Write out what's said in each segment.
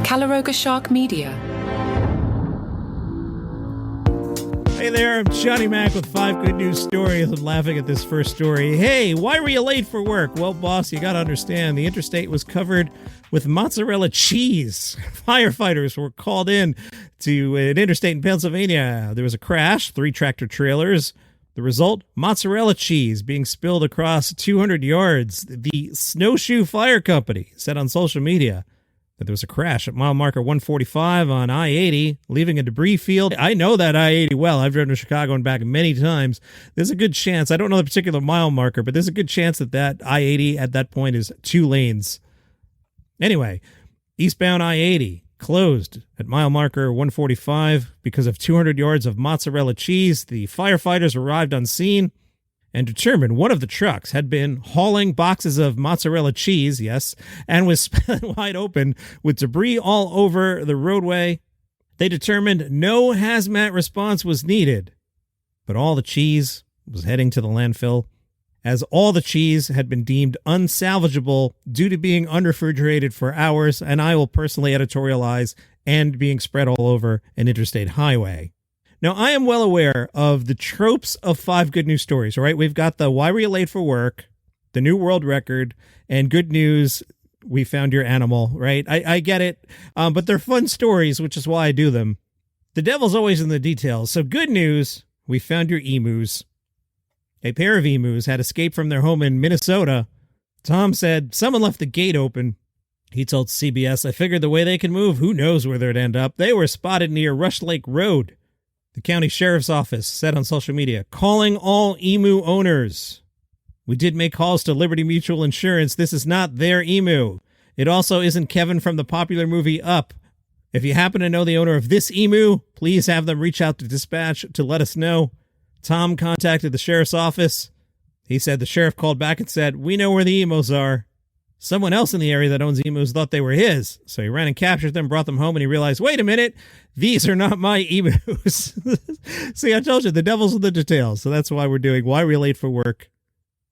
Caloroga Shark Media. Hey there, I'm Johnny Mac with 5 good news stories. I'm laughing at this first story. Hey, why were you late for work? Well, boss, you gotta understand, the interstate was covered with mozzarella cheese. Firefighters were called in to an interstate in Pennsylvania. There was a crash, 3 tractor trailers. The result, mozzarella cheese being spilled across 200 yards. The Snowshoe Fire Company said on social media that there was a crash at mile marker 145 on I-80, leaving a debris field. I know that I-80 well. I've driven to Chicago and back many times. There's a good chance, I don't know the particular mile marker, but there's a good chance that I-80 at that point is 2 lanes. Anyway, eastbound I-80 closed at mile marker 145 because of 200 yards of mozzarella cheese. The firefighters arrived on scene and determined one of the trucks had been hauling boxes of mozzarella cheese, yes, and was split wide open with debris all over the roadway. They determined no hazmat response was needed, but all the cheese was heading to the landfill, as all the cheese had been deemed unsalvageable due to being unrefrigerated for hours, and I will personally editorialize, and being spread all over an interstate highway. Now, I am well aware of the tropes of 5 good news stories, all right? We've got the why were you late for work, the new world record, and good news, we found your animal, right? I get it, but they're fun stories, which is why I do them. The devil's always in the details. So good news, we found your emus. A pair of emus had escaped from their home in Minnesota. Tom said, someone left the gate open. He told CBS, I figured the way they can move, who knows where they'd end up. They were spotted near Rush Lake Road. The county sheriff's office said on social media, calling all emu owners. We did make calls to Liberty Mutual Insurance. This is not their emu. It also isn't Kevin from the popular movie Up. If you happen to know the owner of this emu, please have them reach out to dispatch to let us know. Tom contacted the sheriff's office. He said the sheriff called back and said, we know where the emus are. Someone else in the area that owns emus thought they were his. So he ran and captured them, brought them home, and he realized, wait a minute, these are not my emus. See, I told you, the devil's in the details. So that's why we're doing Why We're Late for Work.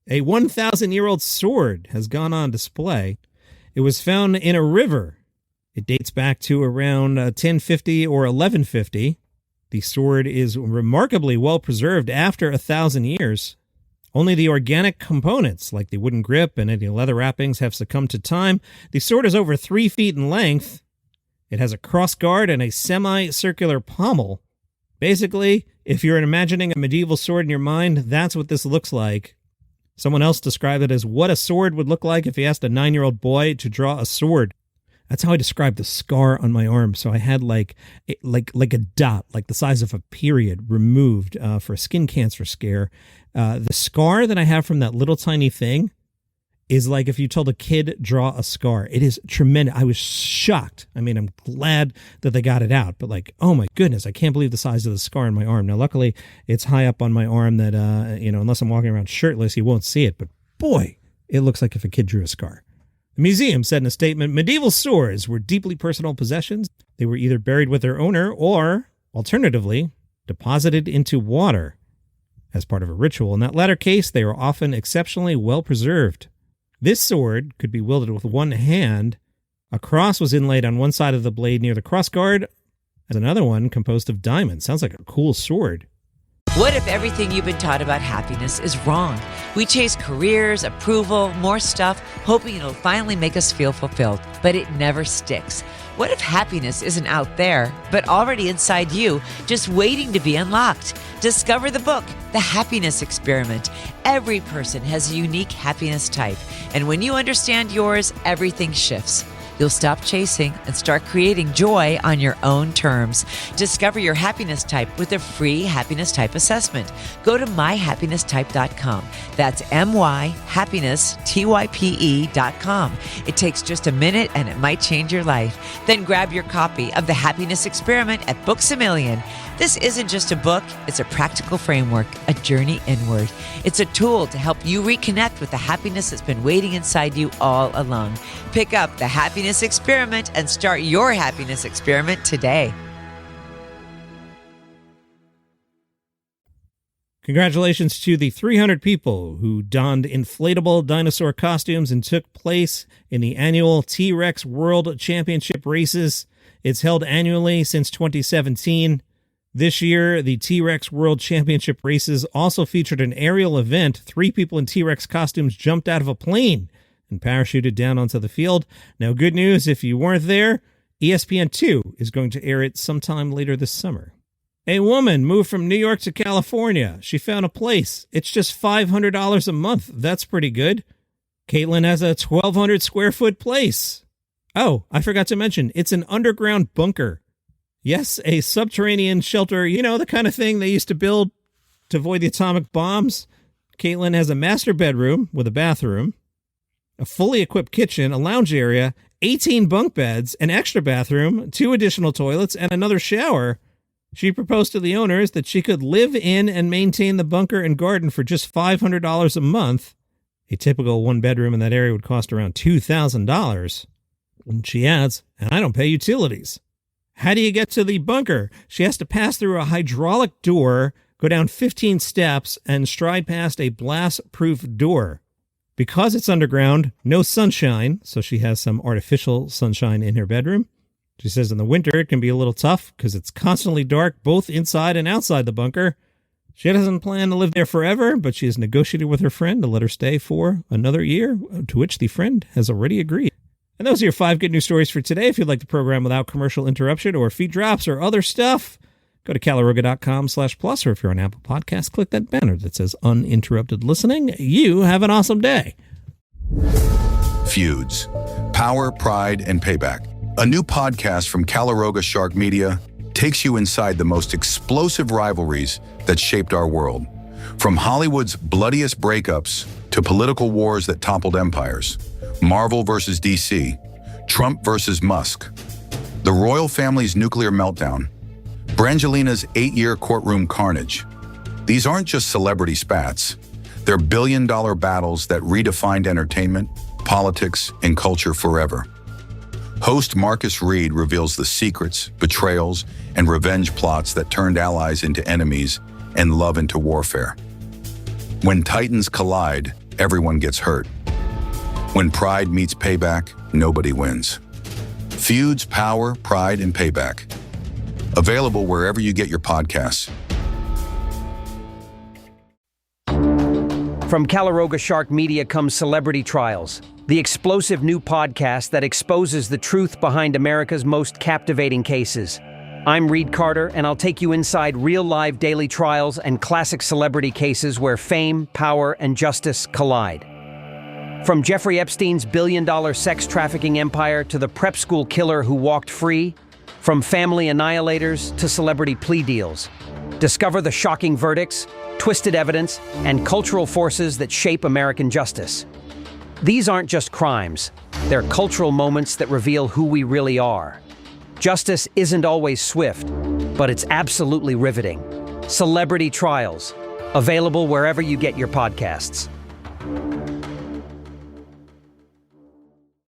A 1,000-year-old sword has gone on display. It was found in a river. It dates back to around 1050 or 1150. The sword is remarkably well preserved after 1,000 years. Only the organic components, like the wooden grip and any leather wrappings, have succumbed to time. The sword is over 3 feet in length. It has a crossguard and a semicircular pommel. Basically, if you're imagining a medieval sword in your mind, that's what this looks like. Someone else described it as what a sword would look like if you asked a 9-year-old boy to draw a sword. That's how I described the scar on my arm. So I had like a dot, like the size of a period, removed for a skin cancer scare. The scar that I have from that little tiny thing is like if you told a kid, draw a scar. It is tremendous. I was shocked. I mean, I'm glad that they got it out, but like, oh my goodness, I can't believe the size of the scar on my arm. Now, luckily, it's high up on my arm that, unless I'm walking around shirtless, you won't see it. But boy, it looks like if a kid drew a scar. The museum said in a statement, medieval swords were deeply personal possessions. They were either buried with their owner or, alternatively, deposited into water as part of a ritual. In that latter case, they were often exceptionally well preserved. This sword could be wielded with one hand. A cross was inlaid on one side of the blade near the crossguard, and another one composed of diamonds. Sounds like a cool sword. What if everything you've been taught about happiness is wrong? We chase careers, approval, more stuff, hoping it'll finally make us feel fulfilled, but it never sticks. What if happiness isn't out there, but already inside you, just waiting to be unlocked? Discover the book, The Happiness Experiment. Every person has a unique happiness type, and when you understand yours, everything shifts. You'll stop chasing and start creating joy on your own terms. Discover your happiness type with a free happiness type assessment. Go to myhappinesstype.com. That's myhappinesstype.com. It takes just a minute and it might change your life. Then grab your copy of The Happiness Experiment at Books A Million. This isn't just a book, it's a practical framework, a journey inward. It's a tool to help you reconnect with the happiness that's been waiting inside you all along. Pick up The Happiness Experiment and start your happiness experiment today. Congratulations to the 300 people who donned inflatable dinosaur costumes and took place in the annual T-Rex World Championship races. It's held annually since 2017. This year, the T-Rex World Championship races also featured an aerial event. 3 people in T-Rex costumes jumped out of a plane and parachuted down onto the field. Now, good news, if you weren't there, ESPN2 is going to air it sometime later this summer. A woman moved from New York to California. She found a place. It's just $500 a month. That's pretty good. Caitlin has a 1,200 square foot place. Oh, I forgot to mention, it's an underground bunker. Yes, a subterranean shelter, you know, the kind of thing they used to build to avoid the atomic bombs. Caitlin has a master bedroom with a bathroom, a fully equipped kitchen, a lounge area, 18 bunk beds, an extra bathroom, 2 additional toilets, and another shower. She proposed to the owners that she could live in and maintain the bunker and garden for just $500 a month. A typical one-bedroom in that area would cost around $2,000. And she adds, and I don't pay utilities. How do you get to the bunker? She has to pass through a hydraulic door, go down 15 steps, and stride past a blast-proof door. Because it's underground, no sunshine, so she has some artificial sunshine in her bedroom. She says in the winter it can be a little tough because it's constantly dark both inside and outside the bunker. She doesn't plan to live there forever, but she has negotiated with her friend to let her stay for another year, to which the friend has already agreed. And those are your 5 good news stories for today. If you'd like the program without commercial interruption or feed drops or other stuff, go to caloroga.com/plus, or if you're on Apple Podcasts, click that banner that says Uninterrupted Listening. You have an awesome day. Feuds, Power, Pride, and Payback. A new podcast from Caloroga Shark Media takes you inside the most explosive rivalries that shaped our world. From Hollywood's bloodiest breakups to political wars that toppled empires, Marvel versus DC, Trump versus Musk, the royal family's nuclear meltdown, Brangelina's 8-year courtroom carnage. These aren't just celebrity spats. They're billion-dollar battles that redefined entertainment, politics, and culture forever. Host Marcus Reed reveals the secrets, betrayals, and revenge plots that turned allies into enemies and love into warfare. When titans collide, everyone gets hurt. When pride meets payback, nobody wins. Feuds, Power, Pride, and Payback. Available wherever you get your podcasts. From Caloroga Shark Media comes Celebrity Trials, the explosive new podcast that exposes the truth behind America's most captivating cases. I'm Reed Carter, and I'll take you inside real-live daily trials and classic celebrity cases where fame, power, and justice collide. From Jeffrey Epstein's billion-dollar sex trafficking empire to the prep school killer who walked free, from family annihilators to celebrity plea deals. Discover the shocking verdicts, twisted evidence, and cultural forces that shape American justice. These aren't just crimes. They're cultural moments that reveal who we really are. Justice isn't always swift, but it's absolutely riveting. Celebrity Trials, available wherever you get your podcasts.